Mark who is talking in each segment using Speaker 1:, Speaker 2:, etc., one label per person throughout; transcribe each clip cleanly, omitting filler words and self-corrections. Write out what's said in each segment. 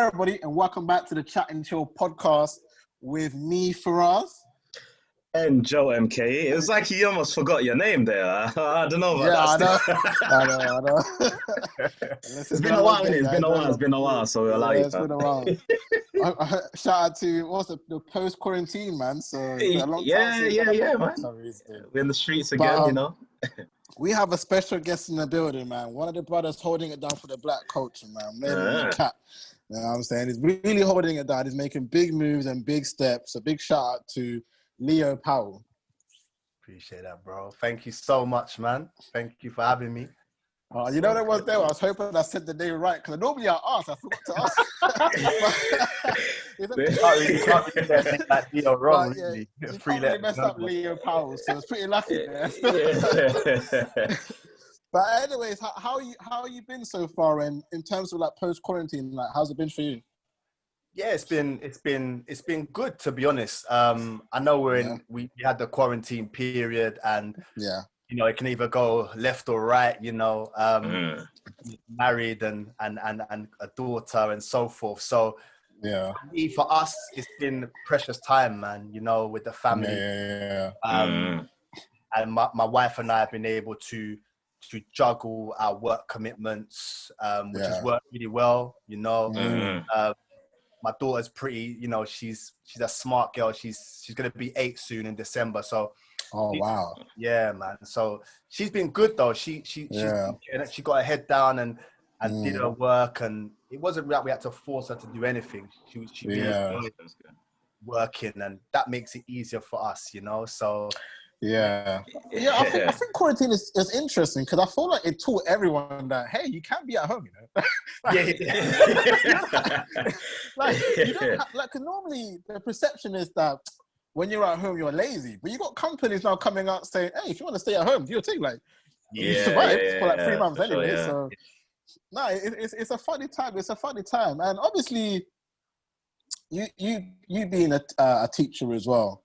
Speaker 1: everybody, and welcome back to the Chat and Chill podcast with me, Firahs.
Speaker 2: And Joe MK. It's like you almost forgot your name there. I don't know about that.
Speaker 1: I know.
Speaker 2: It's been a while, innit? It's been a while, so we'll allow you.
Speaker 1: It's been a while. Shout out to the post-quarantine, man. So it's been a long time
Speaker 2: man. We're in the streets again, you know.
Speaker 1: We have a special guest in the building, man. One of the brothers holding it down for the black culture, man. Name Cat. You know what I'm saying? He's really holding it down. He's making big moves and big steps. A big shout out to Leo Powell.
Speaker 3: Appreciate that, bro. Thank you so much, man. Thank you for having me.
Speaker 1: You know what was there? I was hoping I said the name right because normally I ask. I forgot to ask.
Speaker 3: You can't really get that Leo wrong, really.
Speaker 1: You can't really mess up Leo Powell, so it's pretty lucky there. But anyways, how you been so far? And in terms of like post quarantine, like how's it been for you?
Speaker 3: Yeah, it's been good, to be honest. I know we had the quarantine period, and you know, it can either go left or right. You know, married and a daughter and so forth. So for us, it's been precious time, man. You know, with the family. And my wife and I have been able to juggle our work commitments, which has worked really well. You know. My daughter's pretty, you know, she's a smart girl. She's going to be 8 soon in December. So, yeah, man. So she's been good though. She got her head down and did her work, and it wasn't that we had to force her to do anything. She was working, and that makes it easier for us, you know. So.
Speaker 1: I think quarantine is interesting because I feel like it taught everyone that, hey, you can be at home, you know. Cause normally the perception is that when you're at home you're lazy, but you got companies now coming out saying, hey, if you want to stay at home, do your thing. Like you survived for like 3 months anyway. So no, it's a funny time. It's a funny time, and obviously you being a teacher as well.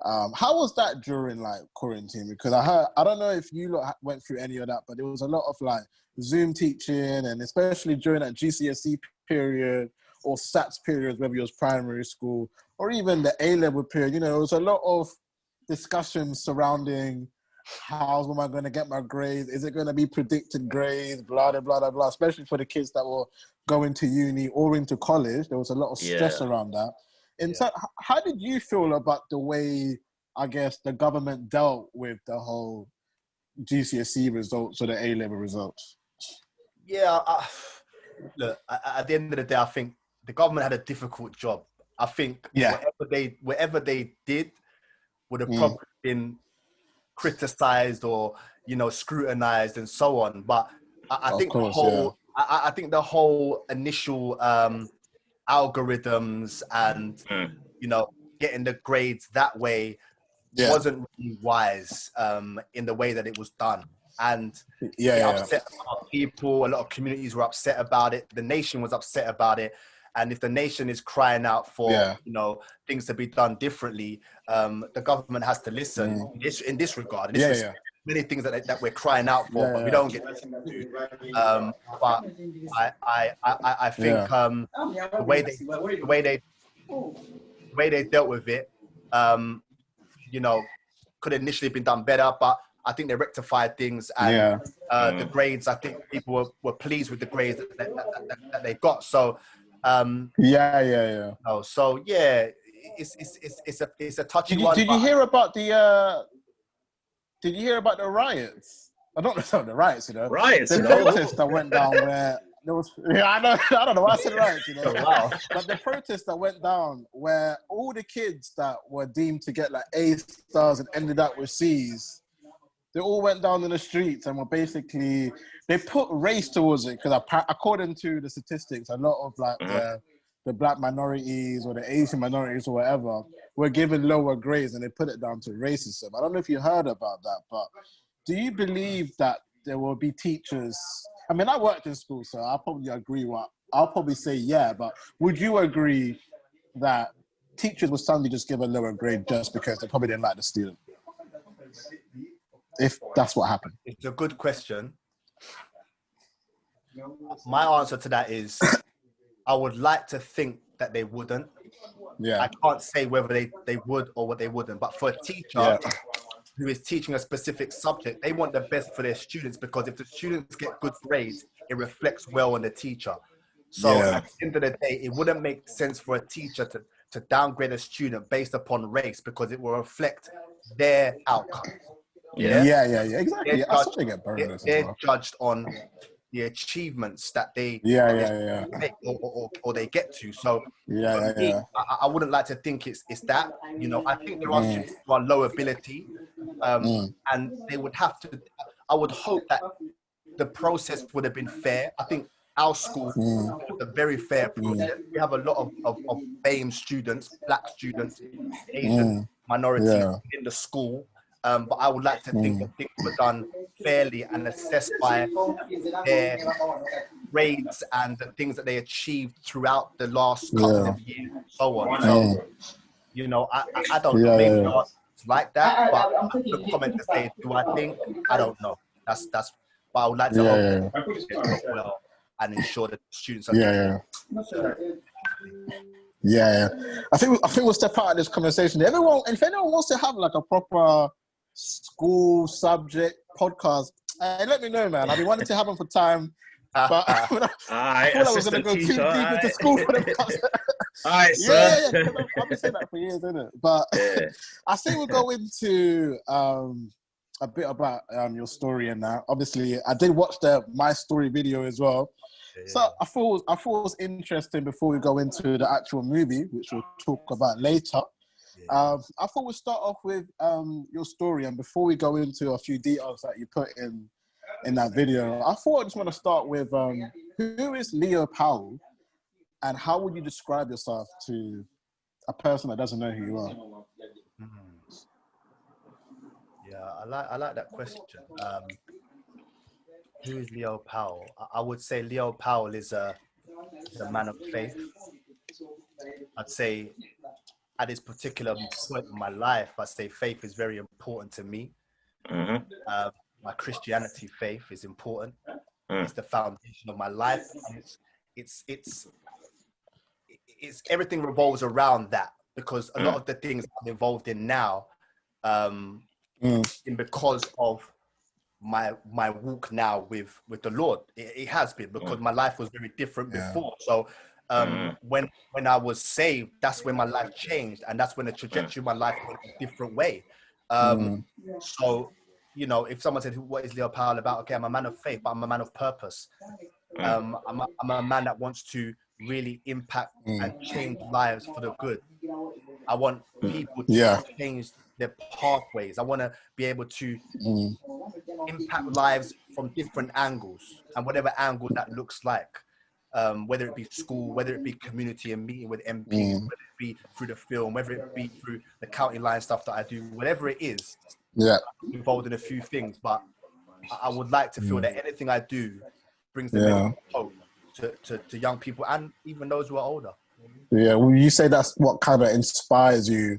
Speaker 1: How was that during like quarantine? Because I don't know if you lot went through any of that, but there was a lot of like Zoom teaching, and especially during that GCSE period or SATs period, whether it was primary school or even the A-level period. You know, there was a lot of discussions surrounding how am I going to get my grades? Is it going to be predicted grades? Blah, blah, blah, blah, blah. Especially for the kids that were going to uni or into college, there was a lot of stress around that. So how did you feel about the way, I guess, the government dealt with the whole GCSE results or the A-level results?
Speaker 3: Yeah, look, at the end of the day, I think the government had a difficult job. I think whatever they did would have probably been criticized or, you know, scrutinized and so on. But I think the whole initial algorithms and you know, getting the grades that way wasn't really wise in the way that it was done, and it upset a lot of people. A lot of communities were upset about it. The nation was upset about it, and if the nation is crying out for you know, things to be done differently, the government has to listen in this regard. Many things that we're crying out for, but we don't get listened to. But I think the way they dealt with it, you know, could initially have been done better, but I think they rectified things, and the grades, I think people were pleased with the grades that they got. So so it's a touchy one.
Speaker 1: Did you hear about the Did you hear about the riots? I don't know the riots, you know. The protest that went down where there was. I don't know why I said riots, you know. But the protest that went down where all the kids that were deemed to get like A stars and ended up with C's, they all went down in the streets and were basically, they put race towards it because according to the statistics, a lot of like the black minorities or the Asian minorities or whatever were given lower grades, and they put it down to racism. I don't know if you heard about that, but do you believe that there will be teachers? I mean, I worked in school, so I'll probably agree. I'll probably say yeah, but would you agree that teachers will suddenly just give a lower grade just because they probably didn't like the student? If that's what happened.
Speaker 3: It's a good question. My answer to that is I would like to think that they wouldn't.
Speaker 1: Yeah.
Speaker 3: I can't say whether they would or what they wouldn't. But for a teacher who is teaching a specific subject, they want the best for their students, because if the students get good grades, it reflects well on the teacher. So at the end of the day, it wouldn't make sense for a teacher to downgrade a student based upon race, because it will reflect their outcome.
Speaker 1: Exactly.
Speaker 3: They're judged on the achievements that they make or they get to. So for me, I wouldn't like to think it's that. You know, I think there are students who are low ability, and they would have to. I would hope that the process would have been fair. I think our school was a very fair process. We have a lot of BAME students, black students, Asian minorities in the school. But I would like to think that things were done fairly and assessed by their grades and the things that they achieved throughout the last couple of years, and so on. So, you know, I don't know. Maybe not like that, but the comment to say, do I think? I don't know. That's. But I would like to hope that it's well and ensure that students are
Speaker 1: I think we'll step out of this conversation. If anyone wants to have like a proper school subject podcast, let me know, man. I've been wanting to have them for time, but I thought I was going to go too deep into school for them. Sir. I've been saying that for years, isn't it? But I say we'll go into a bit about your story and that. Obviously, I did watch the My Story video as well. So I thought it was interesting before we go into the actual movie, which we'll talk about later. I thought we'd start off with your story, and before we go into a few details that you put in that video, I thought I just want to start with who is Leo Powell, and how would you describe yourself to a person that doesn't know who you are?
Speaker 3: Yeah, I like that question. Who is Leo Powell? I would say Leo Powell is a man of faith. I'd say at this particular point in my life, I'd say faith is very important to me. My Christianity faith is important. It's the foundation of my life. And it's everything revolves around that, because a lot of the things I'm involved in now, because of my walk now with the Lord, it has been, because my life was very different before. So when I was saved, that's when my life changed, and that's when the trajectory of my life went a different way. So, you know, if someone said, what is Leo Powell about? Okay, I'm a man of faith, but I'm a man of purpose. I'm a man that wants to really impact and change lives for the good. I want people to change their pathways. I want to be able to impact lives from different angles, and whatever angle that looks like, whether it be school, whether it be community and meeting with MPs, whether it be through the film, whether it be through the county line stuff that I do, whatever it is, I'm involved in a few things, but I would like to feel that anything I do brings the message of hope to young people, and even those who are older.
Speaker 1: Yeah, well, you say that's what kind of inspires you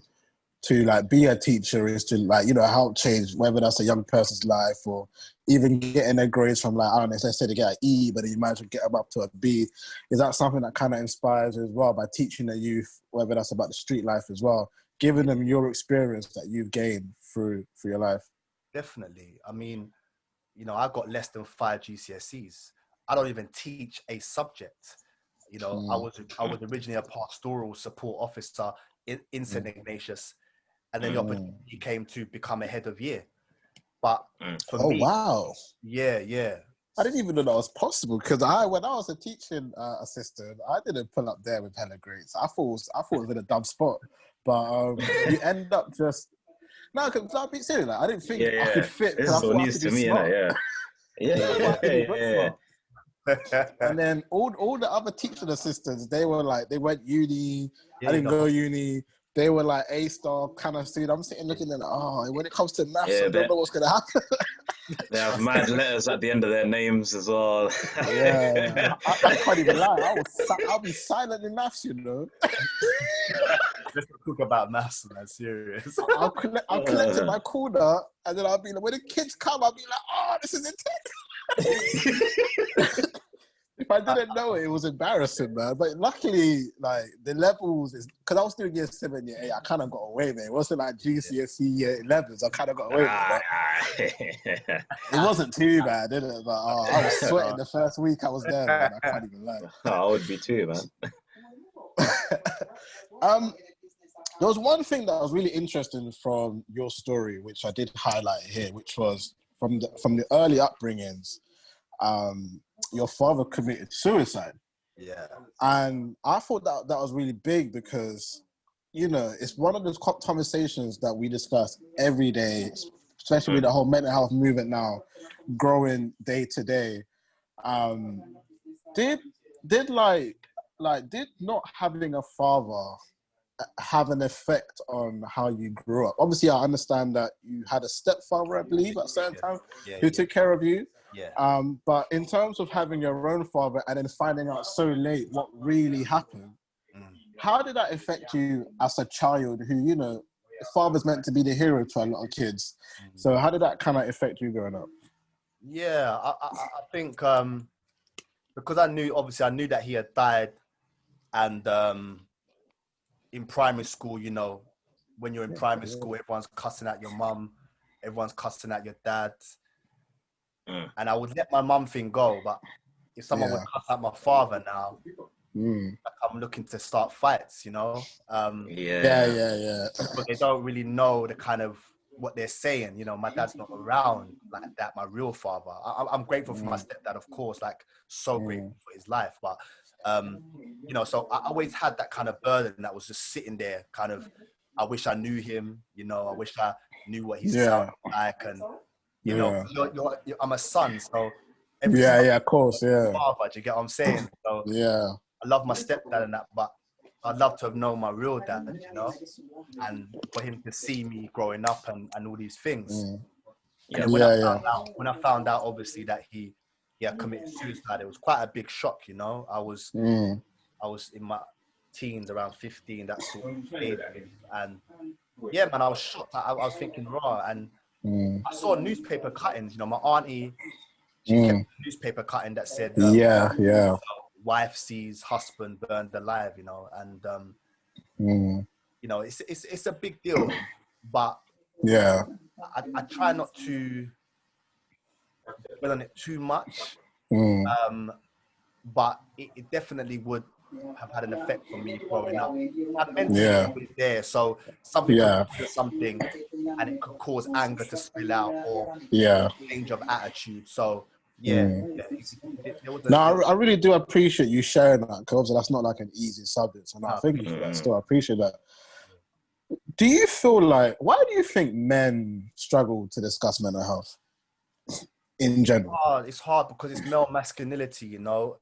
Speaker 1: to like be a teacher, is to like, you know, help change, whether that's a young person's life or even getting their grades from, like, I don't know, let's say they get an E, but then you manage to get them up to a B. Is that something that kind of inspires you as well, by teaching the youth, whether that's about the street life as well, giving them your experience that you've gained through your life?
Speaker 3: Definitely. I mean, you know, I've got less than 5 GCSEs. I don't even teach a subject. You know, I was originally a pastoral support officer in St. Ignatius, and then the opportunity came to become a head of year. But for me,
Speaker 1: wow,
Speaker 3: yeah,
Speaker 1: I didn't even know that was possible, because when I was a teaching assistant, I didn't pull up there with hella grades. I thought it was in a dumb spot, but you end up just because I'll be serious. Like, I didn't think I could fit.
Speaker 2: This is so news to me,
Speaker 1: yeah. And then all the other teaching assistants, they were like, they went uni. I didn't go uni. They were like A-star kind of student. I'm sitting looking at, when it comes to maths, I don't know what's gonna happen.
Speaker 2: They have mad letters at the end of their names as well.
Speaker 1: I can't even lie. I'll be silent in maths, you know.
Speaker 3: Let's talk about maths, man. Serious.
Speaker 1: I'll collect in my corner, and then I'll be like, when the kids come, I'll be like, this is intense. if I didn't know it, it was embarrassing, man. But luckily, like the levels is because I was doing year 7, year 8. I kind of got away with it. It wasn't like GCSE year 11s. I kind of got away with it. It wasn't too bad, did it? But I was sweating the first week I was there, man. I can't even lie.
Speaker 2: I would be too, man.
Speaker 1: There was one thing that was really interesting from your story, which I did highlight here, which was from the early upbringings. Your father committed suicide.
Speaker 3: Yeah.
Speaker 1: And I thought that was really big because, you know, it's one of those conversations that we discuss every day, especially with the whole mental health movement now growing day to day. Did not having a father have an effect on how you grew up? Obviously, I understand that you had a stepfather, I believe, at a certain time, who took care of you.
Speaker 3: Yeah.
Speaker 1: But in terms of having your own father and then finding out so late what really happened, how did that affect you as a child who, you know, father's meant to be the hero to a lot of kids. So how did that kind of affect you growing up?
Speaker 3: Yeah, I think because I knew that he had died, and in primary school, you know, when you're in primary school, everyone's cussing at your mum, everyone's cussing at your dad. And I would let my mum thing go, but if someone would cuss at my father now, I'm looking to start fights, you know?
Speaker 1: But
Speaker 3: they don't really know the kind of what they're saying, you know. My dad's not around like that, my real father. I'm grateful for my stepdad, of course, like so grateful for his life, but you know, so I always had that kind of burden that was just sitting there, kind of, I wish I knew him, you know, I wish I knew what he sounded like, and you know, I'm a son, so
Speaker 1: of course,
Speaker 3: father, do you get what I'm saying? So I love my stepdad and that, but I'd love to have known my real dad, you know, and for him to see me growing up and all these things. And then when I found out, obviously, that he had committed suicide, it was quite a big shock, you know. I was in my teens, around 15, that sort of age, and yeah, man, I was shocked. I was thinking, raw, and I saw newspaper cuttings, you know, my auntie, she kept a newspaper cutting that said, wife sees husband burned alive, you know, and you know, it's a big deal, but I try not to dwell on it too much, but it definitely would have had an effect on me growing up. And mentally was there, so something could do something, and it could cause anger to spill out or change of attitude. So
Speaker 1: I really do appreciate you sharing that, because that's not like an easy subject. So I think still I appreciate that. Do you feel like, why do you think men struggle to discuss mental health in general?
Speaker 3: It's hard because it's male masculinity, you know.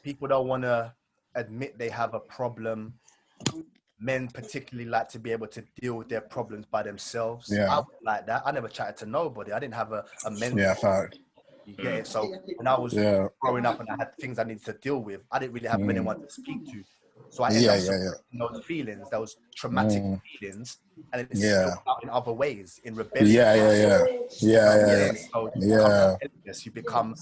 Speaker 3: People don't want to admit they have a problem. Men particularly like to be able to deal with their problems by themselves. I was like that. I never chatted to nobody. I didn't have a mentor. You get it? So when I was growing up and I had things I needed to deal with, I didn't really have anyone to speak to. So I ended up those feelings, those traumatic feelings, and it's spilled out in other ways, in rebellion. So you become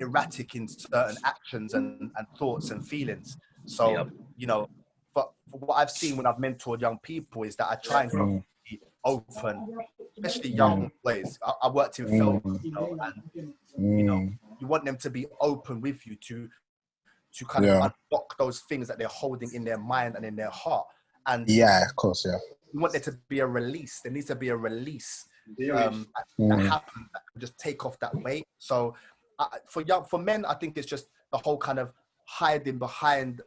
Speaker 3: erratic in certain actions and thoughts and feelings. So, you know, but what I've seen when I've mentored young people is that I try and be open, especially young boys. I worked in film, you know, and you know, you want them to be open with you to kind of unlock those things that they're holding in their mind and in their heart. And
Speaker 1: of course,
Speaker 3: you want there to be a release. There needs to be a release that happens that can just take off that weight. So for men, I think it's just the whole kind of hiding behind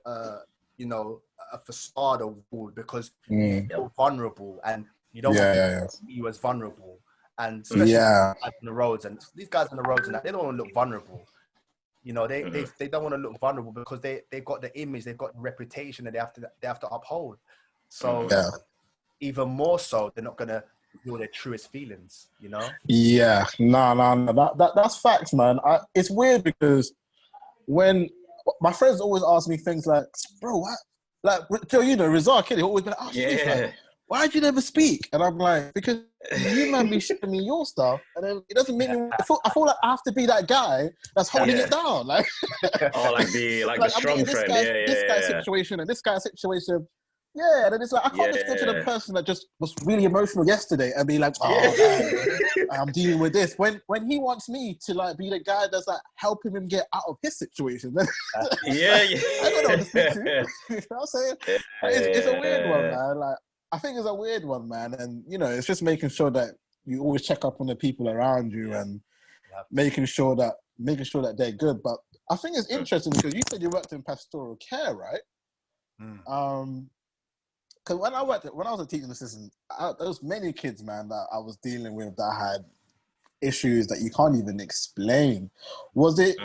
Speaker 3: you know, a facade of wall, because you feel vulnerable and you don't want to see you as vulnerable. And especially on the roads, and these guys on the roads, and that, they don't want to look vulnerable. You know, they don't want to look vulnerable because they've got the image, they've got the reputation that they have to uphold. So even more so, they're not gonna feel their truest feelings. You know?
Speaker 1: Yeah, no. That's facts, man. It's weird because when my friends always ask me things like, "Bro, what?" Like, Joe, you know, Rizal Kid, always been like, "Oh, like, why did you never speak?" And I'm like, because you man be showing me your stuff, and then it doesn't make me. I feel like I have to be that guy that's holding it down. Like,
Speaker 2: like the strong friend.
Speaker 1: This guy's situation and this guy's situation. Yeah, and then it's like I can't just go to the person that just was really emotional yesterday and be like, oh man, I'm dealing with this. When he wants me to like be the guy that's like helping him get out of his situation. I don't know what to speak to. You know what I'm saying? It's a weird one, man. Like I think it's a weird one, man. And you know, it's just making sure that you always check up on the people around you and making sure that they're good. But I think it's interesting because you said you worked in pastoral care, right? Because when I was a teaching assistant, there was many kids, man, that I was dealing with that had issues that you can't even explain. Was it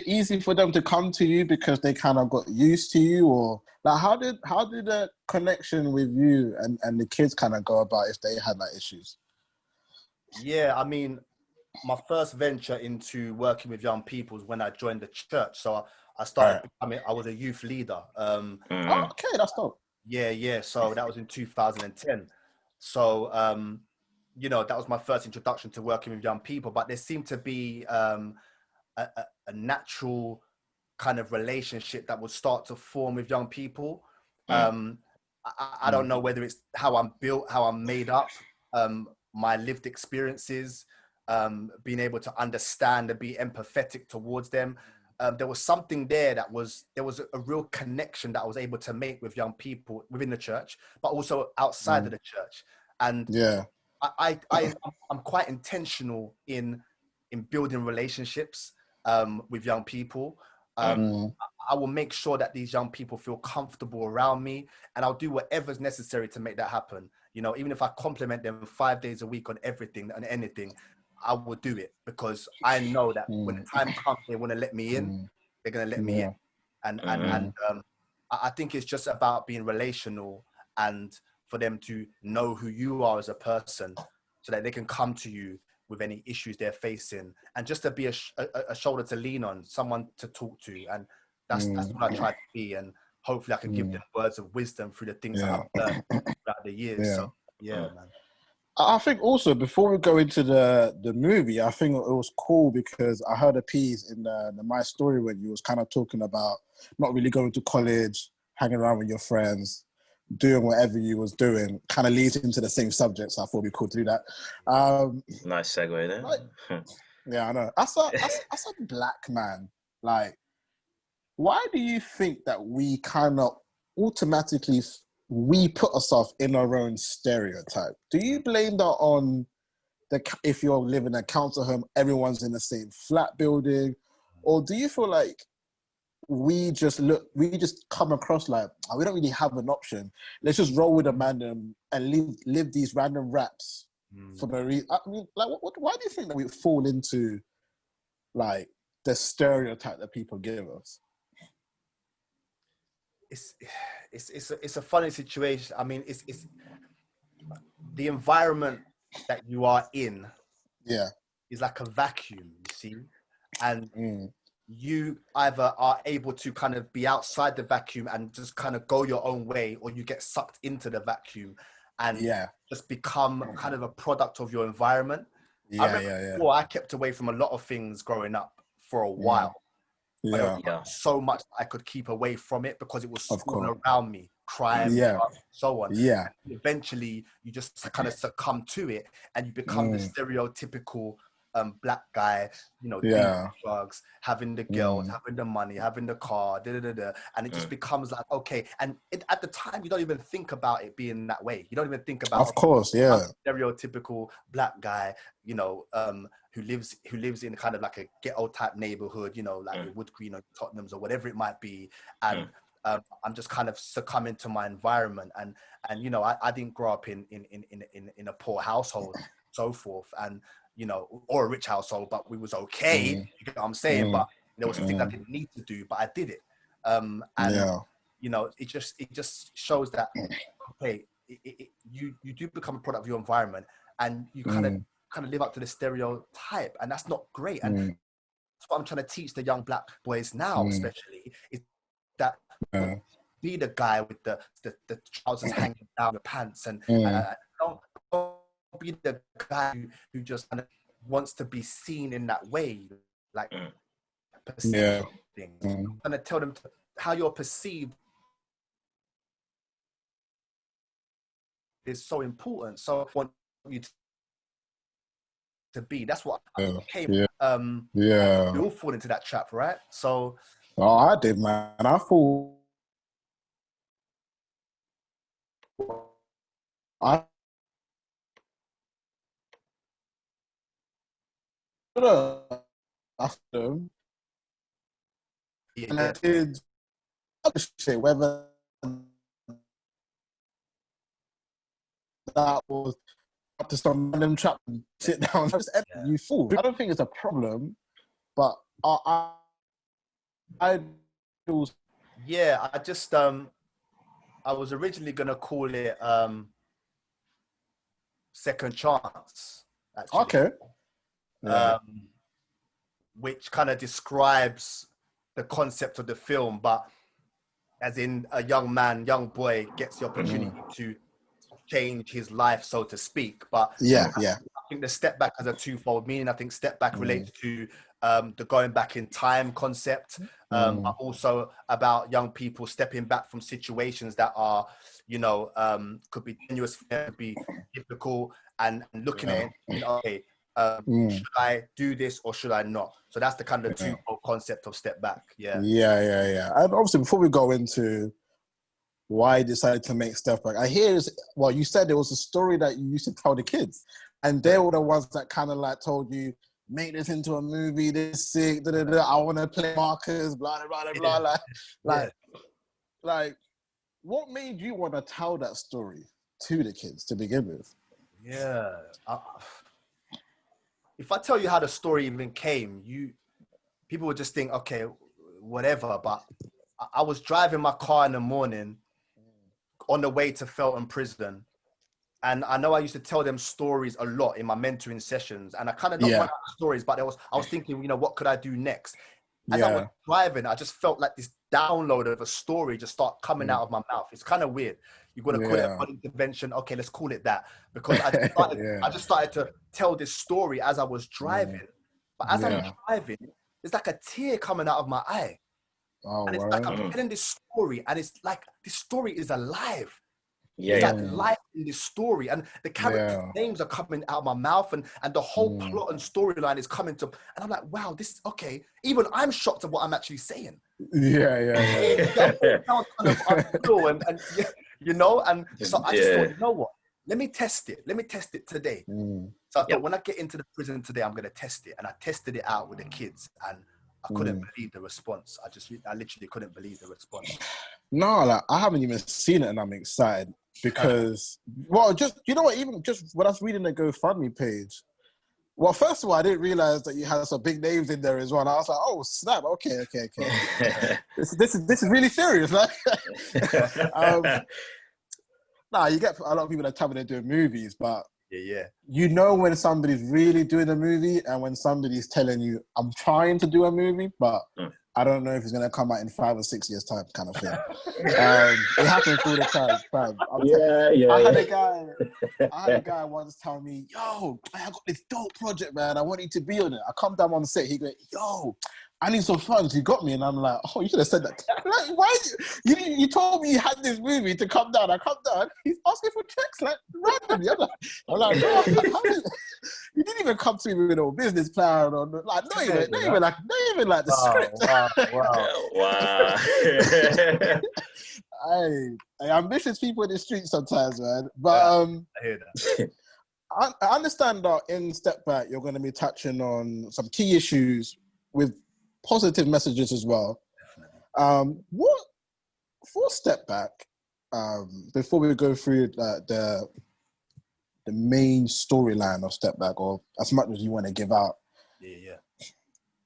Speaker 1: easy for them to come to you because they kind of got used to you, or like how did the connection with you and the kids kind of go about if they had like issues?
Speaker 3: Yeah, I mean, my first venture into working with young people was when I joined the church. So I started becoming, I was a youth leader.
Speaker 1: Oh, okay, that's dope.
Speaker 3: Yeah. So that was in 2010. So, you know, that was my first introduction to working with young people. But there seemed to be a natural kind of relationship that would start to form with young people. I don't know whether it's how I'm built, how I'm made up, my lived experiences, being able to understand and be empathetic towards them. There was something there there was a real connection that I was able to make with young people within the church, but also outside of the church. And I'm quite intentional in building relationships with young people. I will make sure that these young people feel comfortable around me, and I'll do whatever's necessary to make that happen. You know, even if I compliment them 5 days a week on everything and anything, I will do it because I know that when the time comes, they want to let me in, they're going to let me in. And I think it's just about being relational and for them to know who you are as a person so that they can come to you with any issues they're facing, and just to be a shoulder to lean on, someone to talk to. And that's what I try to be. And hopefully I can give them words of wisdom through the things that I've learned throughout the years. So, man.
Speaker 1: I think also before we go into the movie, I think it was cool because I heard a piece in the My Story when you was kind of talking about not really going to college, hanging around with your friends, doing whatever you was doing, kind of leads into the same subject. So I thought we could do that.
Speaker 2: Nice segue there.
Speaker 1: Like, yeah, I know. As a black man, like, why do you think that we kind of automatically we put ourselves in our own stereotype? Do you blame that on if you're living in a council home, everyone's in the same flat building, or do you feel like we just come across like, oh, we don't really have an option? Let's just roll with a man and live these random raps for no reason. I mean, like, why do you think that we fall into like the stereotype that people give us?
Speaker 3: It's a funny situation. I mean, it's the environment that you are in.
Speaker 1: Yeah,
Speaker 3: is like a vacuum, you see, and you either are able to kind of be outside the vacuum and just kind of go your own way, or you get sucked into the vacuum and just become kind of a product of your environment. I remember before, I kept away from a lot of things growing up for a while. So much I could keep away from it because it was all around me, crime, so on. And eventually, you just kind of succumb to it, and you become the stereotypical black guy, you know, dealing drugs, having the girls, having the money, having the car, and it just becomes like, okay. And at the time, you don't even think about it being that way. You don't even think about, stereotypical black guy, you know, who lives in kind of like a ghetto type neighborhood, you know, like Wood Green or Tottenham's or whatever it might be. And I'm just kind of succumbing to my environment. And you know, I didn't grow up in a poor household, so forth, and you know, or a rich household, but we was okay. You get what I'm saying? But there was things I didn't need to do, but I did it. And you know, it just shows that okay, you do become a product of your environment, and you kind of live up to the stereotype, and that's not great. And that's what I'm trying to teach the young black boys now, especially, is that be the guy with the trousers hanging down the pants, and don't be the guy who just kind of wants to be seen in that way, like perceived things. I'm gonna tell them how you're perceived is so important. So I want you to be. That's what I became. We all fall into that trap, right? So.
Speaker 1: Oh, I did, man. I thought. I asked them, and I did say whether that was up to some random trap and sit down. You fool. I don't think it's a problem, but I
Speaker 3: yeah, I just I was originally gonna call it Second Chance, actually.
Speaker 1: Okay. Yeah.
Speaker 3: Which kind of describes the concept of the film, but as in a young boy gets the opportunity to change his life, so to speak. But I think the step back has a twofold meaning. I think step back relates to the going back in time concept, but also about young people stepping back from situations that are, you know, could be tenuous, could be difficult, and looking at it, you know, okay, should I do this or should I not? So that's the kind of twofold concept of step back. Yeah.
Speaker 1: And obviously, before we go into why you decided to make Step Back, I hear you said there was a story that you used to tell the kids, and they were the ones that kind of like told you, make this into a movie, this sick, I want to play Marcus, blah, blah, blah, blah. Like, what made you want to tell that story to the kids to begin with?
Speaker 3: Yeah. If I tell you how the story even came, people would just think, okay, whatever. But I was driving my car in the morning on the way to Felton Prison. And I know I used to tell them stories a lot in my mentoring sessions. And I kind of not run out of stories, but I was thinking, you know, what could I do next? As I was driving, I just felt like this download of a story just start coming out of my mouth. It's kind of weird. You're going to call it a body intervention. Okay, let's call it that. Because I just started to tell this story as I was driving. But as I'm driving, there's like a tear coming out of my eye. And it's like I'm telling this story, and it's like this story is alive. There's like life in this story, and the character names are coming out of my mouth, and the whole plot and storyline is coming to, and I'm like, wow, this okay. Even I'm shocked at what I'm actually saying. It sounds kind of unreal, and you know, and so I just thought, you know what? Let me test it. Let me test it today. So I thought, when I get into the prison today, I'm going to test it, and I tested it out with the kids, and I couldn't believe the response. I literally couldn't believe the response.
Speaker 1: No, like, I haven't even seen it, and I'm excited because, well, just, you know what, even just when I was reading the GoFundMe page, well, first of all, I didn't realize that you had some big names in there as well. And I was like, oh, snap. Okay. This is really serious. Like, you get a lot of people that tell me they're doing movies, but you know when somebody's really doing a movie and when somebody's telling you, I'm trying to do a movie, but I don't know if it's going to come out in 5 or 6 years' time, kind of thing. It happens all the time, fam. I had a guy once tell me, yo, I got this dope project, man. I want you to be on it. I come down on set. He goes, yo, I need some funds. You got me. And I'm like, oh, you should have said that. Like, why? You told me you had this movie to come down. I come down. He's asking for checks, like, randomly. I'm like, bro, you didn't even come to me with a business plan or like, not even like the script.
Speaker 2: Wow.
Speaker 1: Hey, ambitious people in the street sometimes, man. But
Speaker 3: I hear that.
Speaker 1: I understand that in Step Back, you're going to be touching on some key issues with positive messages as well. What for Step Back? Before we go through the main storyline of Step Back, or as much as you want to give out,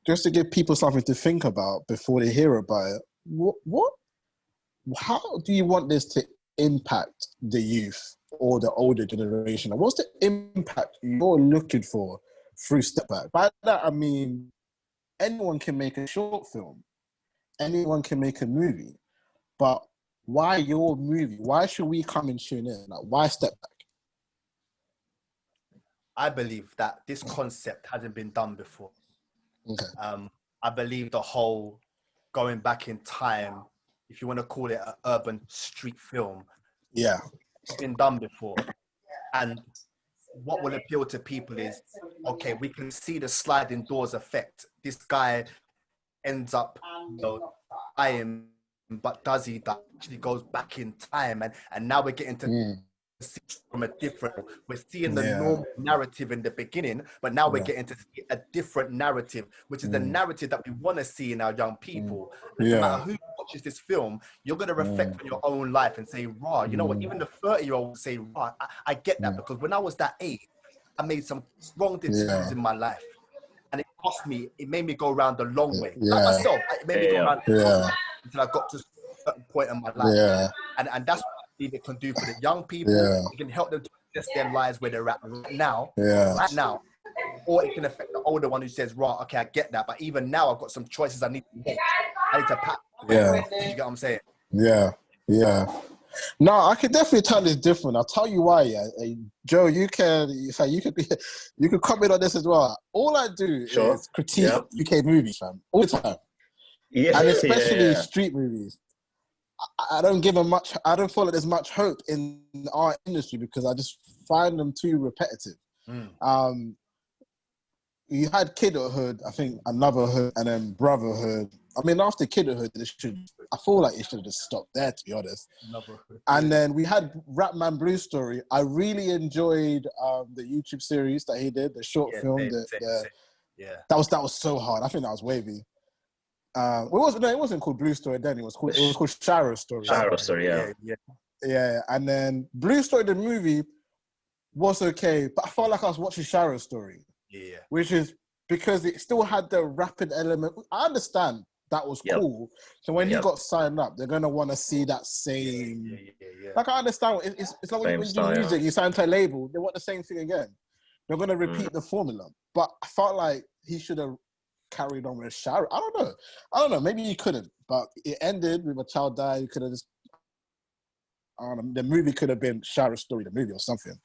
Speaker 1: just to give people something to think about before they hear about it. How do you want this to impact the youth or the older generation? And what's the impact you're looking for through Step Back? By that, I mean, anyone can make a short film. Anyone can make a movie. But why your movie? Why should we come and tune in? Like, why Step Back?
Speaker 3: I believe that this concept hasn't been done before.
Speaker 1: Okay.
Speaker 3: I believe the whole going back in time, if you want to call it an urban street film, it's been done before. And what will appeal to people is, okay, we can see the sliding doors effect. This guy ends up, dying, but does he actually goes back in time? And now we're getting to see from a different, we're seeing the normal narrative in the beginning, but now we're getting to see a different narrative, which is the narrative that we want to see in our young people. And no matter who watches this film, you're going to reflect on your own life and say, raw, you know what, even the 30-year-old will say, raw, I get that, because when I was that age, I made some wrong decisions in my life. And it cost me, it made me go around the long way. Like myself, it made me go around the long way until I got to a certain point in my life. And that's what I believe it can do for the young people. It can help them to assess their lives where they're at right now. Or it can affect the older one who says, right, okay, I get that. But even now, I've got some choices I need to make. I need to pack. You get what I'm saying?
Speaker 1: No, I can definitely tell it's different. I'll tell you why. Joe, you could comment on this as well. All I do is critique UK movies, fam, all the time, and especially street movies. I don't give them much. I don't feel like there's much hope in our industry because I just find them too repetitive. You had Kidhood, I think Another Hood, and then Brotherhood. I mean, after Kidhood, I feel like it should have just stopped there, to be honest. And then we had Rapman Blue Story. I really enjoyed the YouTube series that he did, the short film. That was so hard. I think that was wavy. It wasn't called Blue Story then. It was called Shara Story.
Speaker 2: Shara Story,
Speaker 1: yeah. And then Blue Story, the movie, was okay, but I felt like I was watching Shara Story. Which is because it still had the rapid element. I understand that was cool. So when he got signed up, they're gonna want to see that same. Like I understand, it's like when you do music, you sign to a label, they want the same thing again. They're gonna repeat the formula. But I felt like he should have carried on with Shara. I don't know. Maybe he couldn't, but it ended with a child died. He could have just. I don't know, the movie could have been Shara Story, the movie or something.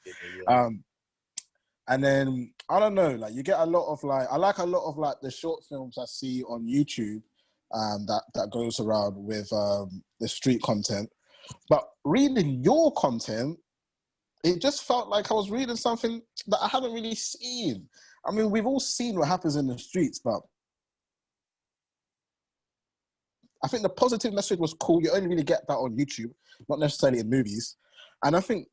Speaker 1: And then, I don't know, like you get a lot of I like a lot of the short films I see on YouTube that goes around with the street content. But reading your content, it just felt like I was reading something that I haven't really seen. I mean, we've all seen what happens in the streets, but I think the positive message was cool. You only really get that on YouTube, not necessarily in movies. And I think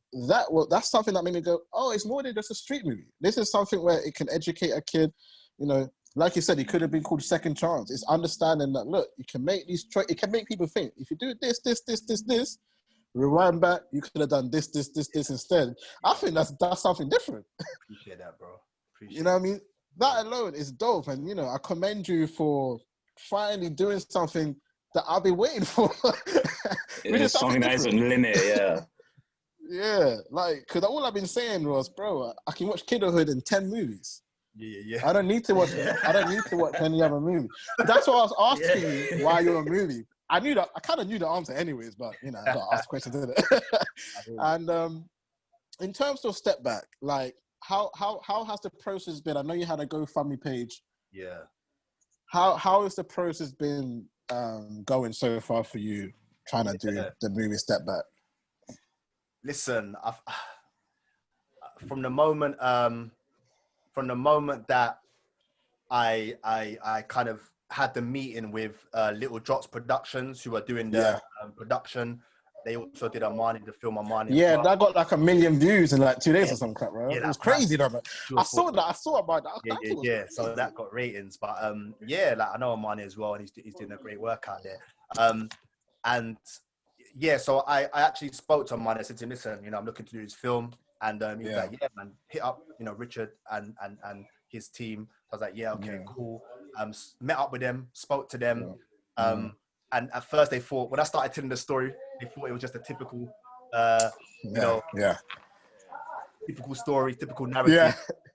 Speaker 1: that's something that made me go, oh, it's more than just a street movie. This is something where it can educate a kid. You know, like you said, it could have been called Second Chance. It's understanding that, look, you can make these it can make people think. If you do this, rewind back, you could have done this instead. I think that's something different.
Speaker 3: Appreciate that, bro.
Speaker 1: You know what I mean? That alone is dope. And, you know, I commend you for finally doing something that I've been waiting for.
Speaker 2: It's something that isn't linear,
Speaker 1: Yeah, because all I've been saying was, bro, I can watch Kidhood in 10 movies. I don't need to watch any other movie. That's why I was asking you why you're a movie. I kind of knew the answer anyways, but, you know, I got to ask questions, didn't it? And in terms of Step Back, how has the process been? I know you had a GoFundMe page. How has the process been going so far for you, trying to do the movie Step Back?
Speaker 3: Listen, from the moment that I kind of had the meeting with Little Drops Productions, who are doing the production. They also did the film Armani.
Speaker 1: Yeah, that got 1 million views in 2 days or some crap, right? It was crazy, though. I saw about that.
Speaker 3: So that got ratings, but I know Armani as well, and he's doing a great work out there. So I actually spoke to Armani. I said to him, listen, you know, I'm looking to do this film, and he was like, yeah, man, hit up, you know, Richard and his team. I was like, yeah, okay, cool. Met up with them, spoke to them. And at first they thought, when I started telling the story, they thought it was just a typical, typical story, typical narrative.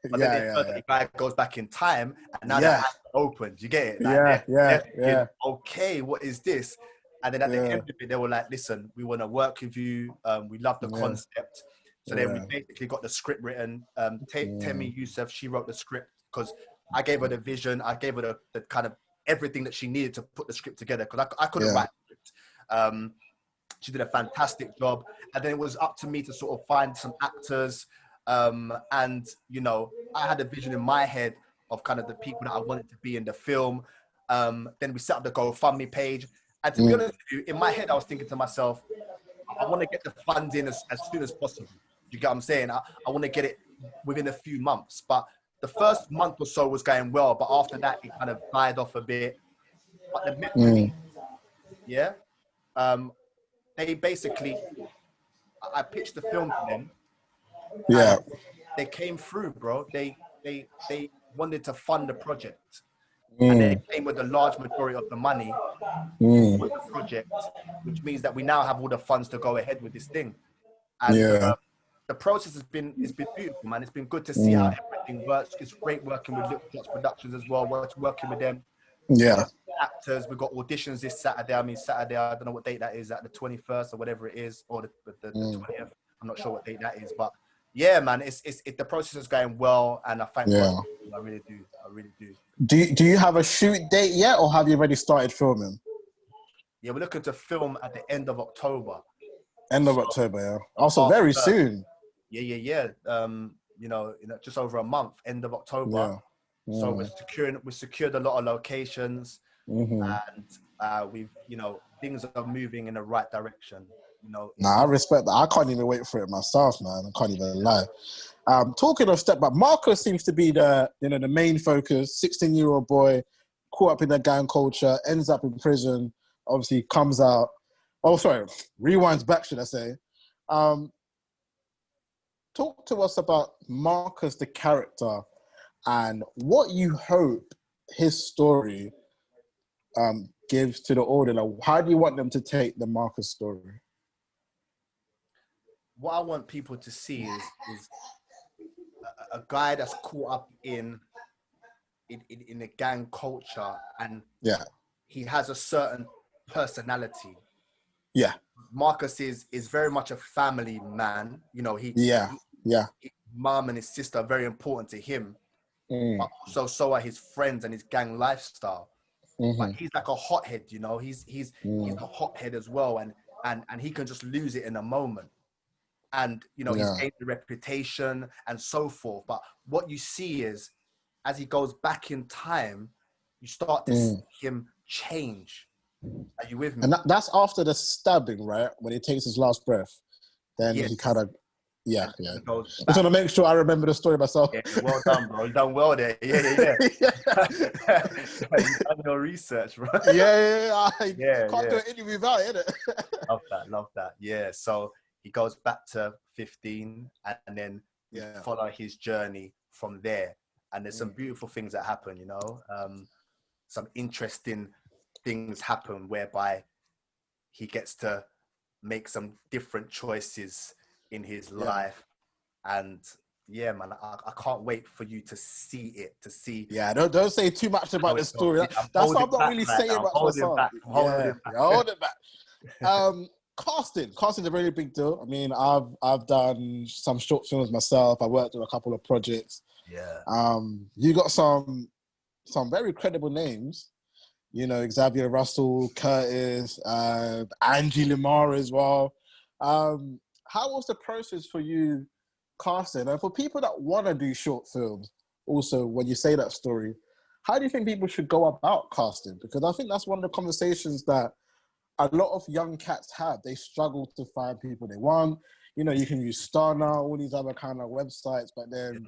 Speaker 3: But then they heard that the guy goes back in time, and now that opened. You get it? Okay, what is this? And then at the end of it, they were like, listen, we want to work with you. We love the concept. So then we basically got the script written. Temi Youssef, she wrote the script because I gave her the vision. I gave her the kind of everything that she needed to put the script together because I couldn't write the script. She did a fantastic job. And then it was up to me to sort of find some actors. And, you know, I had a vision in my head of kind of the people that I wanted to be in the film. Then we set up the GoFundMe page. And to be honest with you, in my head, I was thinking to myself, I want to get the funds in as soon as possible. You get what I'm saying? I want to get it within a few months. But the first month or so was going well. But after that, it kind of died off a bit. But the Met, they basically, I pitched the film to them.
Speaker 1: Yeah.
Speaker 3: They came through, bro. They wanted to fund the project. And they came with a large majority of the money for the project, which means that we now have all the funds to go ahead with this thing. And the process has been beautiful, man. It's been good to see how everything works. It's great working with Little Shots Productions as well. Working with them.
Speaker 1: Yeah.
Speaker 3: Actors, we've got auditions this Saturday. Saturday, I don't know what date that is, at the 21st or whatever it is, or the 20th. I'm not sure what date that is, but yeah, man, the process is going well, and I thank God. I really do.
Speaker 1: Do you have a shoot date yet, or have you already started filming?
Speaker 3: Yeah, we're looking to film at the end of October.
Speaker 1: End of October, yeah. Also, very soon.
Speaker 3: Yeah. You know, just over a month. End of October. Yeah. So we secured a lot of locations, and we've, you know, things are moving in the right direction. You know.
Speaker 1: I respect that. I can't even wait for it myself, man. I can't even lie. Talking of step back, Marcus seems to be the main focus. 16-year-old boy, caught up in the gang culture, ends up in prison. Obviously, comes out. Oh, sorry, rewinds back, should I say? Talk to us about Marcus, the character, and what you hope his story gives to the audience. Like, how do you want them to take the Marcus story?
Speaker 3: What I want people to see is a guy that's caught up in the gang culture, and he has a certain personality.
Speaker 1: Yeah.
Speaker 3: Marcus is very much a family man. You know, his mom and his sister are very important to him. But so are his friends and his gang lifestyle. But he's like a hothead, you know. He's a hothead as well, and he can just lose it in a moment. And you know, he's gained a reputation and so forth. But what you see is, as he goes back in time, you start to see him change. Are you with me?
Speaker 1: And that's after the stabbing, right? When he takes his last breath. Then he kind of, I just want to make sure I remember the story myself.
Speaker 3: Yeah, well done, bro. You done well there. Yeah. You've done your research, bro.
Speaker 1: I can't do it any without it.
Speaker 3: Love that. Yeah, so he goes back to 15, and then follow his journey from there. And there's some beautiful things that happen, you know. Some interesting things happen whereby he gets to make some different choices in his life. And man, I can't wait for you to see it,
Speaker 1: don't say too much about the story. That's what I'm not really saying about myself. Hold it back. Casting is a really big deal. I mean, I've done some short films myself. I worked on a couple of projects. You got some very credible names. You know, Xavier Russell, Curtis, Angie Lamar as well. How was the process for you casting? And for people that want to do short films, also, when you say that story, how do you think people should go about casting? Because I think that's one of the conversations that a lot of young cats have. They struggle to find people they want. You know, you can use Star now, all these other kind of websites, but then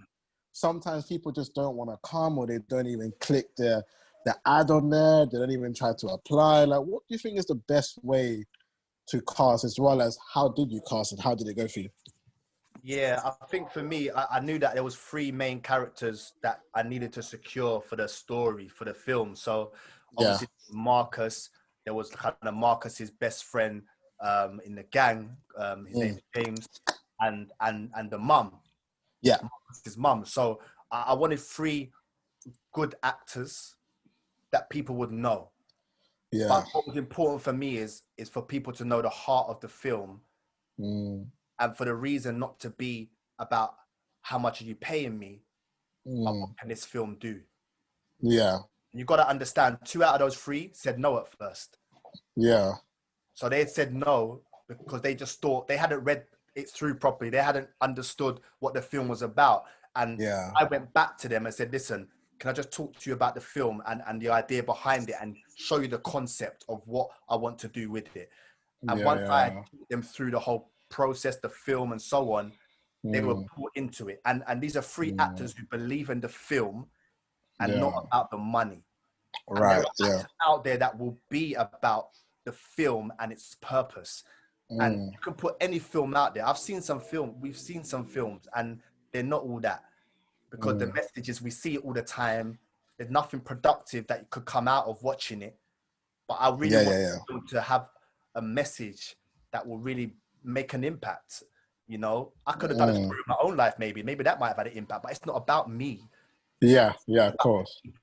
Speaker 1: sometimes people just don't want to come, or they don't even click the ad on there. They don't even try to apply. Like, what do you think is the best way to cast, as well as how did you cast and how did it go for you?
Speaker 3: Yeah, I think for me, I knew that there was 3 main characters that I needed to secure for the story, for the film. So obviously Marcus, there was kind of Marcus's best friend in the gang. His name is James, and the mum. Yeah, his mum. So I wanted 3 good actors that people would know. But what was important for me is for people to know the heart of the film. and for the reason not to be about how much are you paying me, but what can this film do?
Speaker 1: Yeah.
Speaker 3: You got to understand, 2 out of those 3 said no at first.
Speaker 1: Yeah.
Speaker 3: So they had said no because they just thought they hadn't read it through properly. They hadn't understood what the film was about. And I went back to them and said, listen, can I just talk to you about the film and the idea behind it and show you the concept of what I want to do with it? And once I took them through the whole process, the film and so on, they were brought into it. And these are 3 actors who believe in the film and not about the money. And there are actors out there that will be about the film and its purpose. And you can put any film out there. We've seen some films, and they're not all that, because the messages, we see it all the time. There's nothing productive that could come out of watching it. But I really want the film to have a message that will really make an impact. You know, I could have done a story of my own life, maybe that might have had an impact, but it's not about me.
Speaker 1: Yeah, of course.
Speaker 3: People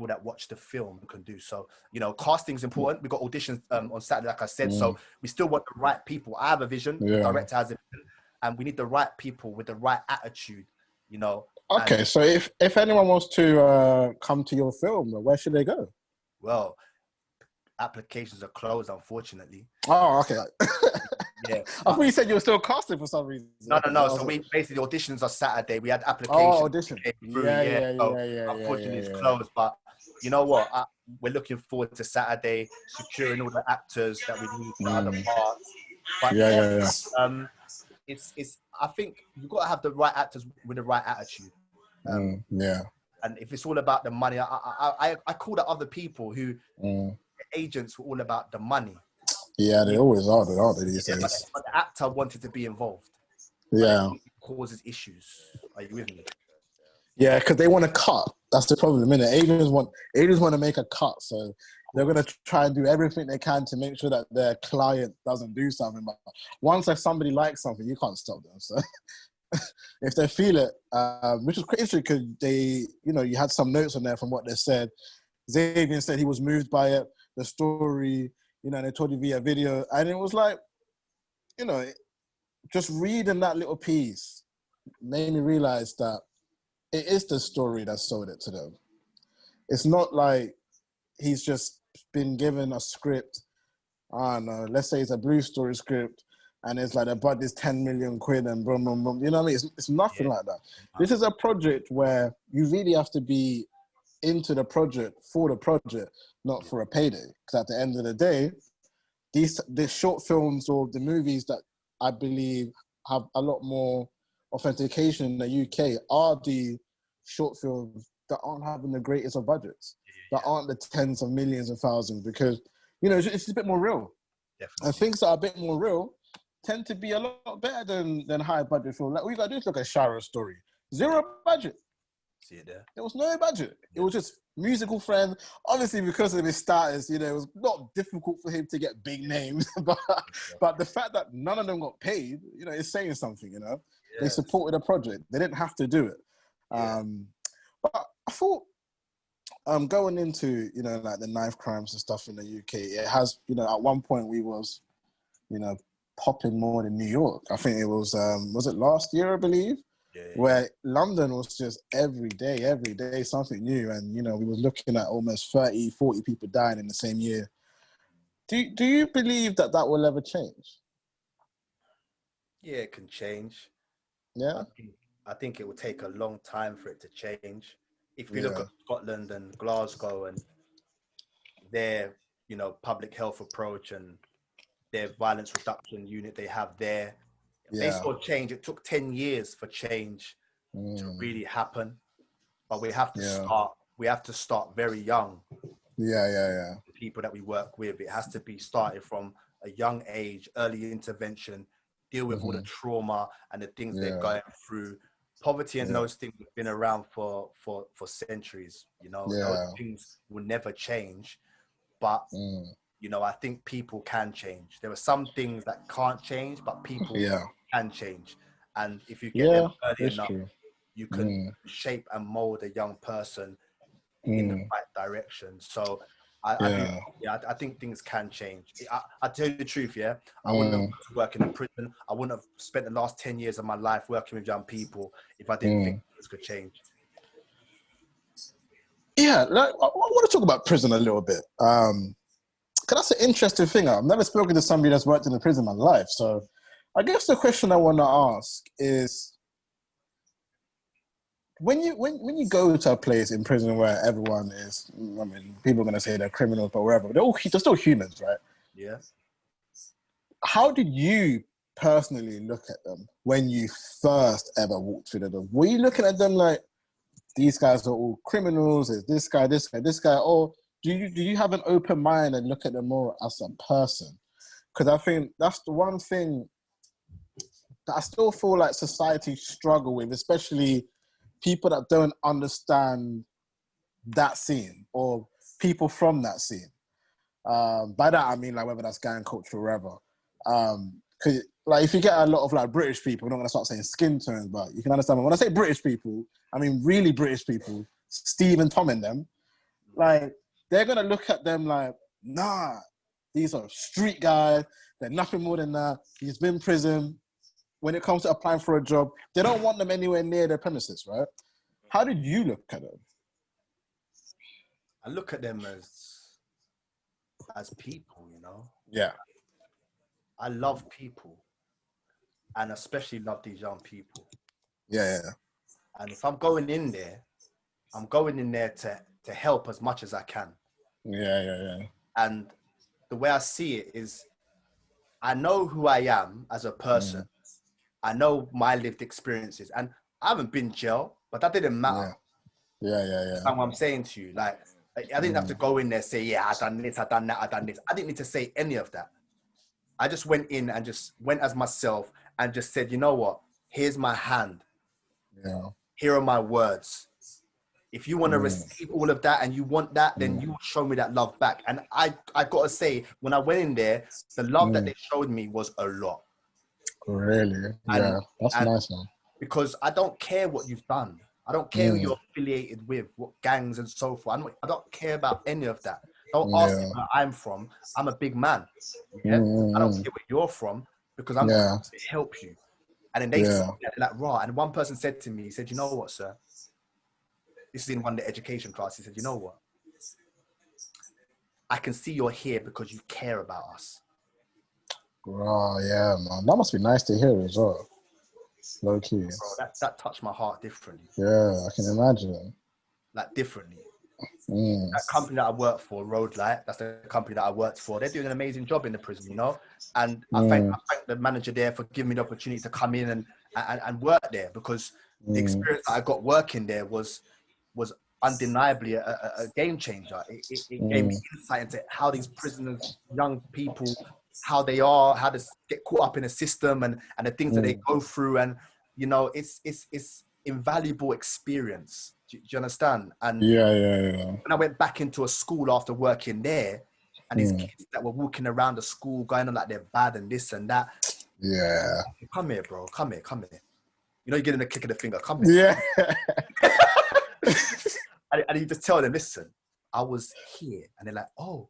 Speaker 3: that watch the film can do so. You know, casting's important. We got auditions on Saturday, like I said. So we still want the right people. I have a vision. The director has a vision, and we need the right people with the right attitude. You know.
Speaker 1: Okay, so if anyone wants to come to your film, where should they go?
Speaker 3: Well, applications are closed, unfortunately.
Speaker 1: Oh, okay.
Speaker 3: Yeah,
Speaker 1: I thought you said you were still casting for some reason.
Speaker 3: No. So we basically, the auditions are Saturday. We had applications.
Speaker 1: Oh, audition. Yeah.
Speaker 3: Unfortunately, it's closed. But you know what? We're looking forward to Saturday, securing all the actors that we need for other parts. But it's. I think you've got to have the right actors with the right attitude. And if it's all about the money, I call out other people who agents were all about the money.
Speaker 1: Yeah, they always are, aren't they, these days?
Speaker 3: But the actor wanted to be involved.
Speaker 1: Yeah.
Speaker 3: It causes issues. Are you with me?
Speaker 1: Yeah, because they want to cut. That's the problem, isn't it? Agents want to make a cut, so they're going to try and do everything they can to make sure that their client doesn't do something. But once somebody likes something, you can't stop them. So if they feel it, which is crazy because they, you had some notes on there from what they said. Xavier said he was moved by it, the story, and they told you via video. And it was like, just reading that little piece made me realize that it is the story that sold it to them. It's not like he's just been given a script. I don't know, let's say it's a Blue Story script and it's like the budget is 10 million quid and boom, boom, boom. You know what I mean? It's nothing like that. This is a project where you really have to be into the project for the project, not for a payday. Because at the end of the day, these short films or the movies that I believe have a lot more authentication in the UK are the short films that aren't having the greatest of budgets, that aren't the tens of millions and thousands, because, it's just a bit more real. Definitely. And things that are a bit more real tend to be a lot better than high budget films. Like, all you got to do is look at Shara's story. 0 budget.
Speaker 3: See it there?
Speaker 1: There was no budget. It was just musical friends. Obviously, because of his status, it was not difficult for him to get big names. but the fact that none of them got paid, is saying something, Yes. They supported the project. They didn't have to do it. But I thought, going into, like the knife crimes and stuff in the UK, it has, at one point we was, popping more than New York. I think it was it last year, I believe? Where London was just every day something new. And, we were looking at almost 30, 40 people dying in the same year. Do you believe that will ever change?
Speaker 3: Yeah, it can change.
Speaker 1: Yeah.
Speaker 3: I think it will take a long time for it to change. If you look at Scotland and Glasgow and their, public health approach and their violence reduction unit they have there, they saw change. It took 10 years for change to really happen, but we have to start. We have to start very young.
Speaker 1: The
Speaker 3: people that we work with, it has to be started from a young age, early intervention, deal with all the trauma and the things they're going through. Poverty and those things have been around for centuries. Those things will never change, but I think people can change. There are some things that can't change, but people can change. And if you get them early enough, you can shape and mold a young person in the right direction. So I think things can change. I tell you the truth, yeah. I wouldn't have worked in a prison. I wouldn't have spent the last 10 years of my life working with young people if I didn't think things could change.
Speaker 1: Yeah, I want to talk about prison a little bit. Because that's an interesting thing. I've never spoken to somebody that's worked in a prison in my life. So I guess the question I want to ask is, when you go to a place in prison where everyone is, I mean, people are going to say they're criminals, but wherever, they're still humans, right?
Speaker 3: Yeah.
Speaker 1: How did you personally look at them when you first ever walked through the door? Were you looking at them like, these guys are all criminals, there's this guy, or do you have an open mind and look at them more as a person? Because I think that's the one thing that I still feel like society struggle with, especially people that don't understand that scene or people from that scene. By that I mean like whether that's gang culture or whatever. Cause like if you get a lot of like British people, I'm not gonna start saying skin tones, but you can understand when I say British people, I mean really British people, Steve and Tom and them, like they're gonna look at them like, nah, these are street guys, they're nothing more than that. He's been in prison. When it comes to applying for a job, they don't want them anywhere near their premises, right? How did you look at them?
Speaker 3: I look at them as people, you know?
Speaker 1: Yeah.
Speaker 3: I love people, and especially love these young people.
Speaker 1: Yeah.
Speaker 3: And if I'm going in there, I'm going in there to help as much as I can.
Speaker 1: Yeah.
Speaker 3: And the way I see it is, I know who I am as a person. I know my lived experiences, and I haven't been jail, but that didn't matter.
Speaker 1: Yeah.
Speaker 3: That's what I'm saying to you. Like, I didn't have to go in there and say, yeah, I done this, I done that, I done this. I didn't need to say any of that. I just went in and just went as myself and just said, you know what? Here's my hand.
Speaker 1: Yeah.
Speaker 3: Here are my words. If you want to receive all of that and you want that, then you show me that love back. And I got to say, when I went in there, the love that they showed me was a lot.
Speaker 1: Really? Yeah, that's nice, man.
Speaker 3: Because I don't care what you've done. I don't care who you're affiliated with, what gangs and so forth. I don't care about any of that. Don't ask me where I'm from. I'm a big man. Yeah? I don't care where you're from because I'm going to help you. And then they said that like, raw. And one person said to me, he said, you know what, sir? This is in one of the education class. He said, you know what? I can see you're here because you care about us.
Speaker 1: Oh, yeah, man. That must be nice to hear as well. Low key.
Speaker 3: Bro, that touched my heart differently.
Speaker 1: Yeah, I can imagine.
Speaker 3: Like, differently. That company that I work for, Roadlight, that's the company that I worked for. They're doing an amazing job in the prison, you know? And I thank the manager there for giving me the opportunity to come in and work there, because the experience that I got working there was undeniably a game changer. It gave me insight into how these prisoners, young people, how they are, how to get caught up in a system and the things that they go through. And, you know, it's invaluable experience. Do you understand? And when I went back into a school after working there, and these kids that were walking around the school going on like they're bad and this and that.
Speaker 1: Yeah.
Speaker 3: Come here, bro. Come here. You know, you're getting a kick of the finger. Come here.
Speaker 1: Yeah.
Speaker 3: And you just tell them, listen, I was here. And they're like, oh,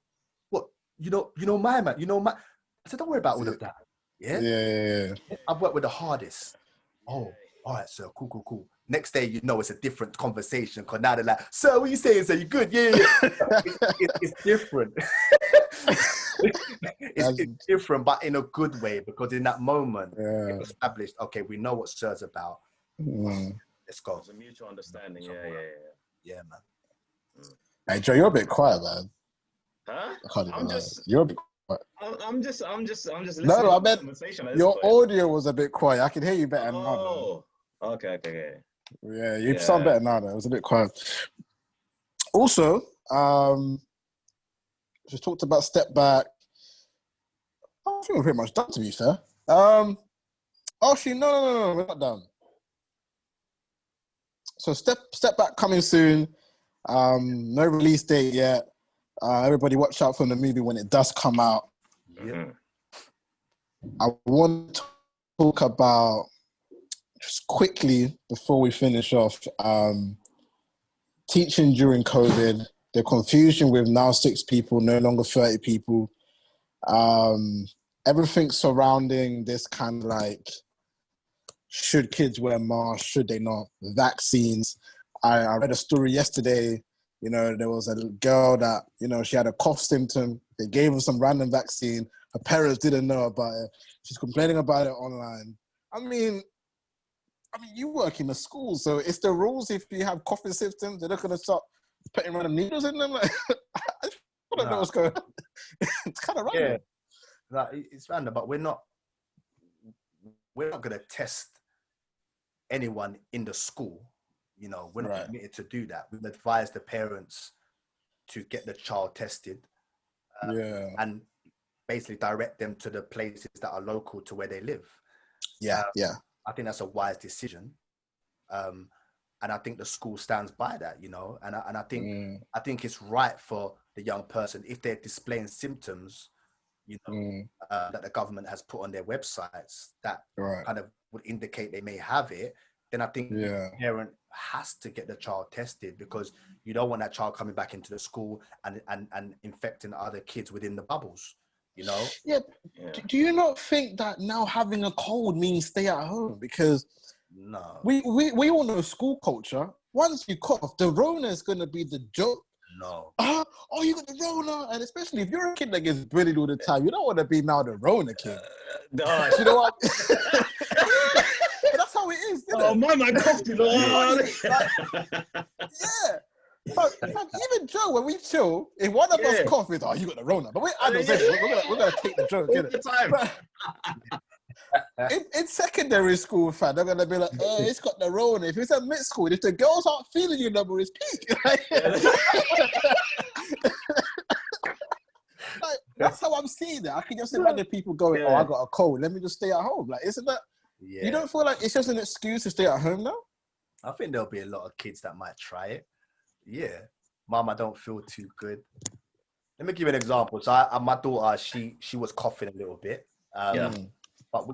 Speaker 3: what? You know my man. You know my... I said, don't worry about all of that. Yeah? I've worked with the hardest. Oh, all right, sir. Cool. Next day, you know, it's a different conversation, because now they're like, sir, what are you saying? So you good? Yeah. It's different. It's different, but in a good way, because in that moment, it established, okay, we know what sir's about. Let's go.
Speaker 2: It's a mutual understanding.
Speaker 3: Yeah, man.
Speaker 1: Hey, Joe, you're a bit quiet, man.
Speaker 2: Huh?
Speaker 1: You're a bit quiet.
Speaker 2: I'm just listening.
Speaker 1: No, I meant your audio was a bit quiet. I can hear you better now.
Speaker 2: Oh, okay.
Speaker 1: Yeah, you sound better now, though. It was a bit quiet. Also, just talked about step back. I think we're pretty much done, to be fair. Actually, no, we're not done. So step back coming soon. No release date yet. Everybody watch out for the movie when it does come out. I want to talk about, just quickly before we finish off, teaching during COVID. the confusion with now 6 people, no longer 30 people. Everything surrounding this kind of like, should kids wear masks? Should they not? Vaccines. I read a story yesterday. There was a girl that, she had a cough symptom. They gave her some random vaccine. Her parents didn't know about it. She's complaining about it online. I mean, you work in a school, so it's the rules. If you have coughing symptoms, they're not going to start putting random needles in them. Like, I don't know what's going on. It's kind of random.
Speaker 3: Yeah, it's random, but we're not going to test anyone in the school. We're not permitted to do that. We advise the parents to get the child tested, and basically direct them to the places that are local to where they live. I think that's a wise decision, and I think the school stands by that. And I think it's right for the young person, if they're displaying symptoms, that the government has put on their websites that kind of would indicate they may have it. Then I think the parent has to get the child tested, because you don't want that child coming back into the school and infecting other kids within the bubbles.
Speaker 1: Yeah. Do you not think that now having a cold means stay at home? Because we all know school culture. Once you cough, the Rona is going to be the joke.
Speaker 3: No.
Speaker 1: Oh, you got the Rona. And especially if you're a kid that gets bullied all the time, you don't want to be now the Rona kid.
Speaker 2: No.
Speaker 1: You know what? But that's how it is, isn't it?
Speaker 2: My man coughed,
Speaker 1: Yeah. But even Joe, when we chill, if one of us cough, it's, you got the Rona. But we're adults, we're gonna take the joke,
Speaker 2: all the time.
Speaker 1: In secondary school, fam, they're gonna be like, it's got the Rona. If it's at mid school, if the girls aren't feeling your number, it's peak. Like, that's how I'm seeing it. I can just imagine people going, I got a cold, let me just stay at home. Like, isn't that? You don't feel like it's just an excuse to stay at home now?
Speaker 3: I think there'll be a lot of kids that might try it. Yeah, Mom, I don't feel too good. Let me give you an example. So my daughter, she was coughing a little bit. But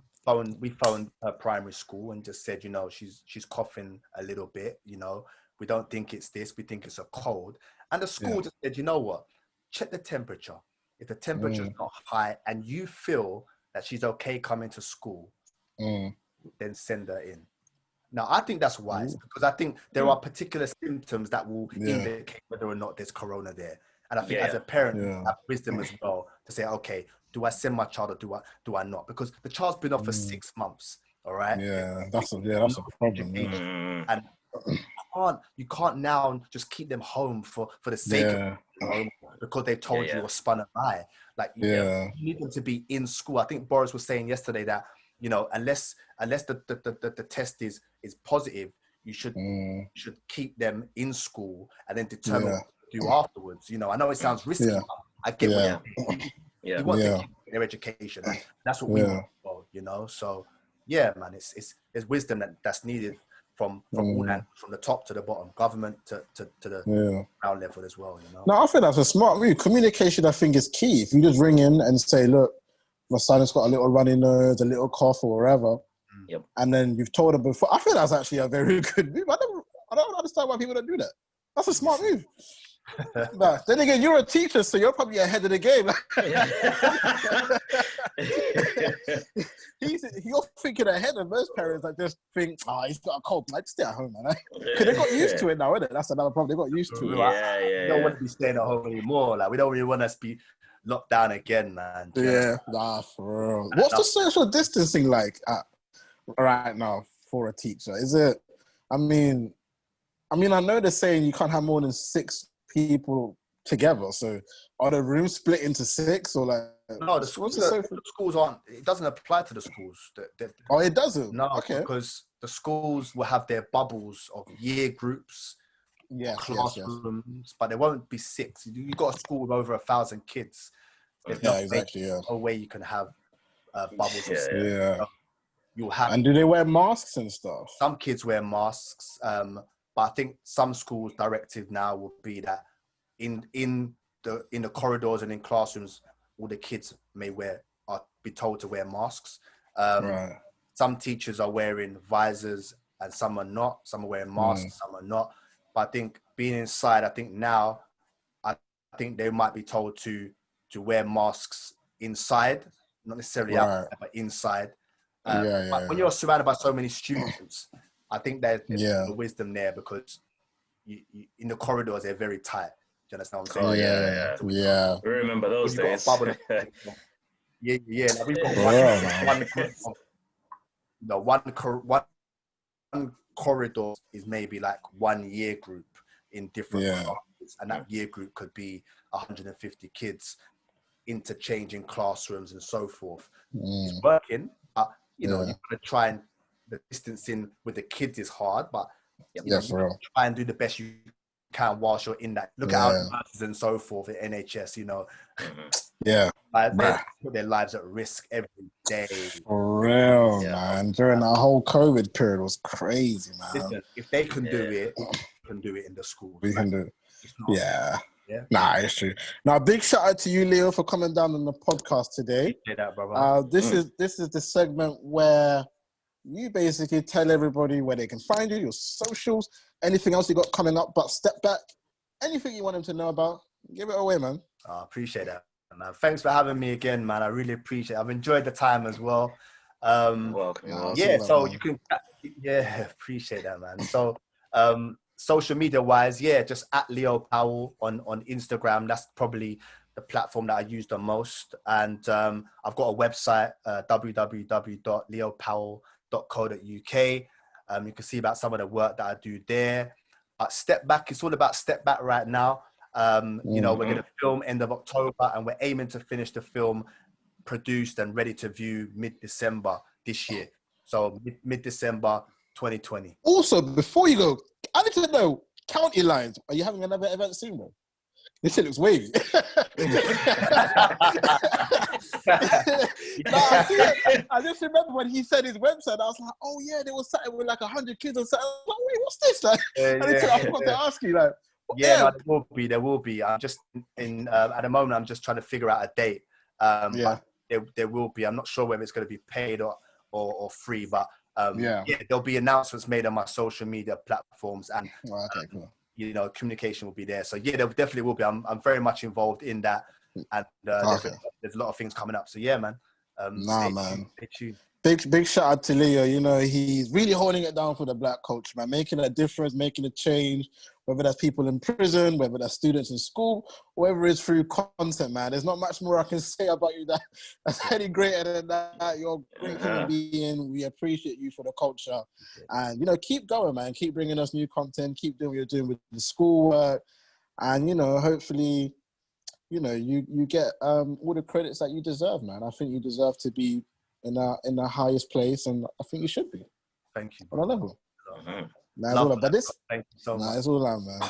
Speaker 3: we phoned her primary school and just said, she's coughing a little bit. We don't think it's this. We think it's a cold. And the school just said, you know what? Check the temperature. If the temperature's not high and you feel that she's okay coming to school, then send her in. Now, I think that's wise, because I think there are particular symptoms that will indicate whether or not there's corona there. And I think as a parent, you have wisdom as well to say, okay, do I send my child or do I not? Because the child's been off for 6 months, all right?
Speaker 1: Yeah, that's a problem.
Speaker 3: And you can't now just keep them home for the sake of home, because they told you or spun a lie. Like, you need them to be in school. I think Boris was saying yesterday that, unless the test is positive, you should keep them in school and then determine what to do afterwards. I know it sounds risky, but I get what you want to keep their education. That's what we want, So man, there's wisdom that's needed from all ends, from the top to the bottom, government to the ground level as well.
Speaker 1: No, I think that's a smart move. Communication, I think, is key. If you just ring in and say, look, my son has got a little runny nose, a little cough or whatever, and then you've told him before, I think that's actually a very good move. I don't understand why people don't do that. That's a smart move. Nah, then again, you're a teacher, so you're probably ahead of the game. You're thinking ahead of most parents that just think, he's got a cold, like, stay at home, man. Because they got used to it now, isn't it? That's another problem. They got used to it.
Speaker 3: We don't want to be staying at home anymore. Like, we don't really want us to be locked down again, man.
Speaker 1: For real. What's the social distancing like right now for a teacher? Is it? I mean, I know they're saying you can't have more than 6 people together. So are the rooms split into 6 or like?
Speaker 3: No, the schools aren't. It doesn't apply to the schools.
Speaker 1: It doesn't.
Speaker 3: No, because the schools will have their bubbles of year groups, classrooms, but there won't be 6. You got a school with over 1,000 kids. There's no way you can have bubbles of 6. So you'll have.
Speaker 1: And do they wear masks and stuff?
Speaker 3: Some kids wear masks, but I think some schools' directive now will be that in the corridors and in classrooms, all the kids be told to wear masks. Some teachers are wearing visors and some are not. Some are wearing masks, some are not. But I think being inside, now think they might be told to wear masks inside, not necessarily outside, but inside. But when you're surrounded by so many students, I think there's wisdom there, because you, in the corridors, they're very tight. Do you understand what I'm saying?
Speaker 2: Yeah. We remember those days.
Speaker 3: Like we've got one corridor is maybe like 1 year group in different classes, and that year group could be 150 kids interchanging classrooms and so forth. It's working, but you know, you've got to try, and the distancing with the kids is hard, but you know, try and do the best you can whilst you're in that. Look at our nurses and so forth at NHS, you know.
Speaker 1: Yeah.
Speaker 3: They put their lives at risk every day.
Speaker 1: For real, man. During that whole COVID period was crazy, man.
Speaker 3: Listen, if they can do it, we can do it in the school.
Speaker 1: We can do it. Yeah. Nah, it's true. Now, big shout out to you, Leo, for coming down on the podcast today.
Speaker 3: That, brother.
Speaker 1: This is the segment where you basically tell everybody where they can find you, your socials, anything else you got coming up, but step back, anything you want them to know about, give it away, man.
Speaker 3: I appreciate that, man. Thanks for having me again, man. I really appreciate it. I've enjoyed the time as well.
Speaker 2: Welcome.
Speaker 3: So you can, appreciate that, man. So, social media wise, just at Leo Powell on Instagram. That's probably the platform that I use the most. And I've got a website, www.leopowell.co.uk. You can see about some of the work that I do there. Step Back, it's all about Step Back right now. You know, we're going to film end of October, and we're aiming to finish the film produced and ready to view mid-December this year. So mid-December 2020.
Speaker 1: Also, before you go, I need to know, County Lines, are you having another event soon, bro? This shit looks wavy. I just remember when he said his website, I was like, oh yeah, there was something with like 100 kids or something. I was like, wait, what's this? Like, I forgot to ask you, like,
Speaker 3: no, there will be. I'm just at the moment, I'm just trying to figure out a date. But there will be. I'm not sure whether it's going to be paid or free, but there'll be announcements made on my social media platforms, and
Speaker 1: cool.
Speaker 3: You know, communication will be there. So there definitely will be. I'm very much involved in that, and there's a lot of things coming up. So man.
Speaker 1: Man. Big shout out to Leo. You know, he's really holding it down for the black culture, man, making a difference, making a change, whether that's people in prison, whether that's students in school, whether it's through content, man. There's not much more I can say about you that's any greater than that. You're a great human being. We appreciate you for the culture. And, you know, keep going, man. Keep bringing us new content. Keep doing what you're doing with the schoolwork. And, you know, hopefully, you know, you get all the credits that you deserve, man. I think you deserve to be in the highest place, and I think you should be.
Speaker 3: Thank you.
Speaker 1: On a level.
Speaker 3: Thank you so much.
Speaker 1: It's all out, man.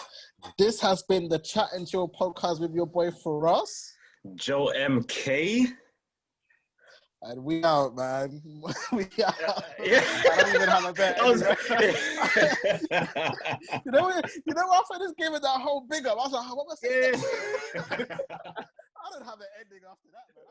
Speaker 1: This has been the Chat and Chill podcast with your boy Firahs,
Speaker 2: Joe MK,
Speaker 1: and we out, man. We out. I don't even have a bet. You know, after this gave it that whole big up, I was like, what was it? I don't have an ending after that, man.